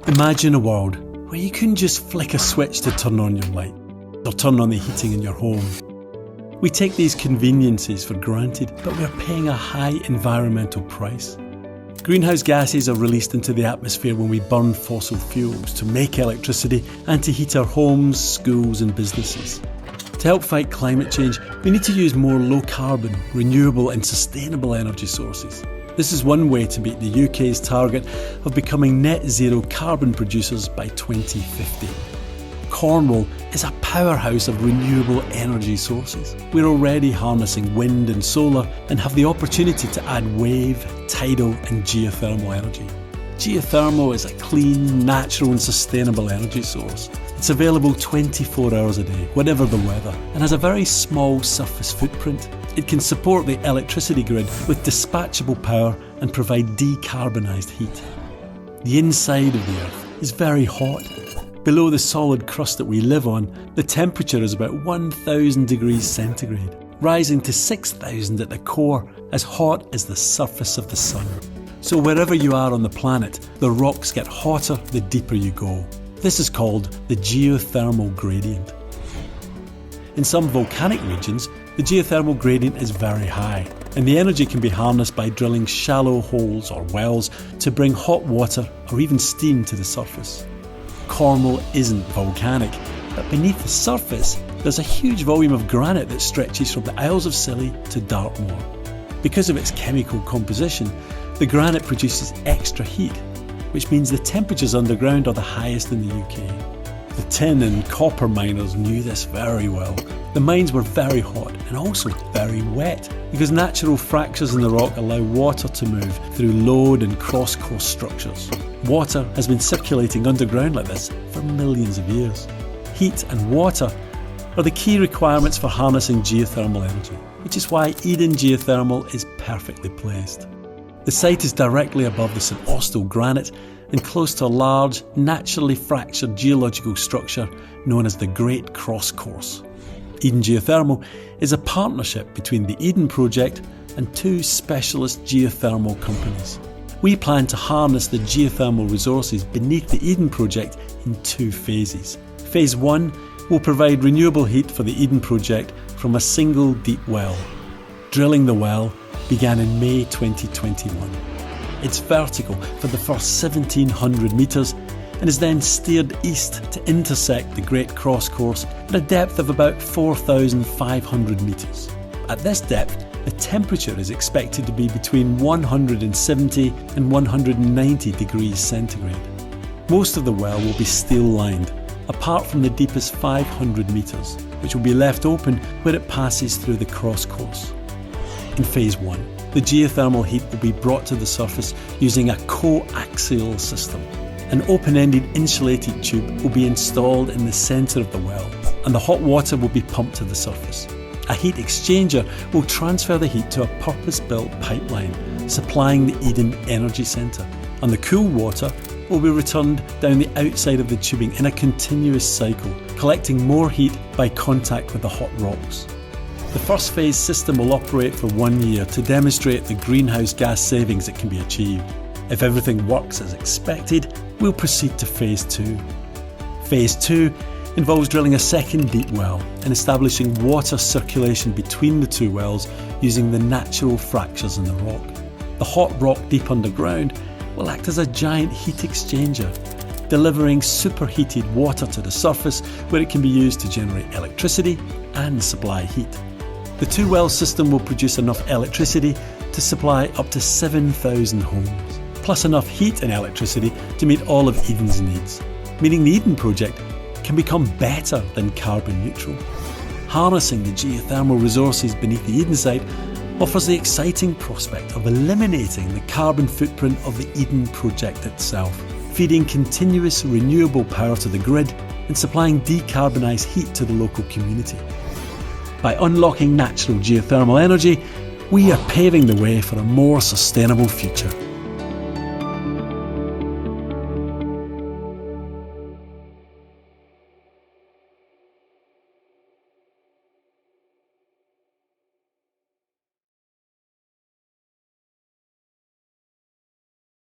Imagine a world where you couldn't just flick a switch to turn on your light or turn on the heating in your home. We take these conveniences for granted, but we're paying a high environmental price. Greenhouse gases are released into the atmosphere when we burn fossil fuels to make electricity and to heat our homes, schools and businesses. To help fight climate change, we need to use more low-carbon, renewable and sustainable energy sources. This is one way to meet the UK's target of becoming net zero carbon producers by 2050. Cornwall is a powerhouse of renewable energy sources. We're already harnessing wind and solar and have the opportunity to add wave, tidal and geothermal energy. Geothermal is a clean, natural and sustainable energy source. It's available 24 hours a day, whatever the weather, and has a very small surface footprint. It can support the electricity grid with dispatchable power and provide decarbonised heat. The inside of the Earth is very hot. Below the solid crust that we live on, the temperature is about 1,000 degrees centigrade, rising to 6,000 at the core, as hot as the surface of the sun. So wherever you are on the planet, the rocks get hotter the deeper you go. This is called the geothermal gradient. In some volcanic regions, the geothermal gradient is very high, and the energy can be harnessed by drilling shallow holes or wells to bring hot water or even steam to the surface. Cornwall isn't volcanic, but beneath the surface there's a huge volume of granite that stretches from the Isles of Scilly to Dartmoor. Because of its chemical composition, the granite produces extra heat, which means the temperatures underground are the highest in the UK. The tin and copper miners knew this very well. The mines were very hot and also very wet because natural fractures in the rock allow water to move through lode and cross-course structures. Water has been circulating underground like this for millions of years. Heat and water are the key requirements for harnessing geothermal energy, which is why Eden Geothermal is perfectly placed. The site is directly above the St Austell granite and close to a large, naturally fractured geological structure known as the Great Cross Course. Eden Geothermal is a partnership between the Eden Project and two specialist geothermal companies. We plan to harness the geothermal resources beneath the Eden Project in two phases. Phase 1 will provide renewable heat for the Eden Project from a single deep well. Drilling the well began in May 2021. It's vertical for the first 1,700 metres and is then steered east to intersect the Great Cross Course at a depth of about 4,500 metres. At this depth, the temperature is expected to be between 170 and 190 degrees centigrade. Most of the well will be steel-lined, apart from the deepest 500 metres, which will be left open where it passes through the cross course. In Phase 1, the geothermal heat will be brought to the surface using a coaxial system. An open-ended insulated tube will be installed in the centre of the well, and the hot water will be pumped to the surface. A heat exchanger will transfer the heat to a purpose-built pipeline supplying the Eden Energy Centre, and the cool water will be returned down the outside of the tubing in a continuous cycle, collecting more heat by contact with the hot rocks. The first phase system will operate for 1 year to demonstrate the greenhouse gas savings that can be achieved. If everything works as expected, we'll proceed to Phase 2. Phase 2 involves drilling a second deep well and establishing water circulation between the two wells using the natural fractures in the rock. The hot rock deep underground will act as a giant heat exchanger, delivering superheated water to the surface where it can be used to generate electricity and supply heat. The two-well system will produce enough electricity to supply up to 7,000 homes, plus enough heat and electricity to meet all of Eden's needs, meaning the Eden Project can become better than carbon neutral. Harnessing the geothermal resources beneath the Eden site offers the exciting prospect of eliminating the carbon footprint of the Eden Project itself, feeding continuous renewable power to the grid and supplying decarbonised heat to the local community. By unlocking natural geothermal energy, we are paving the way for a more sustainable future.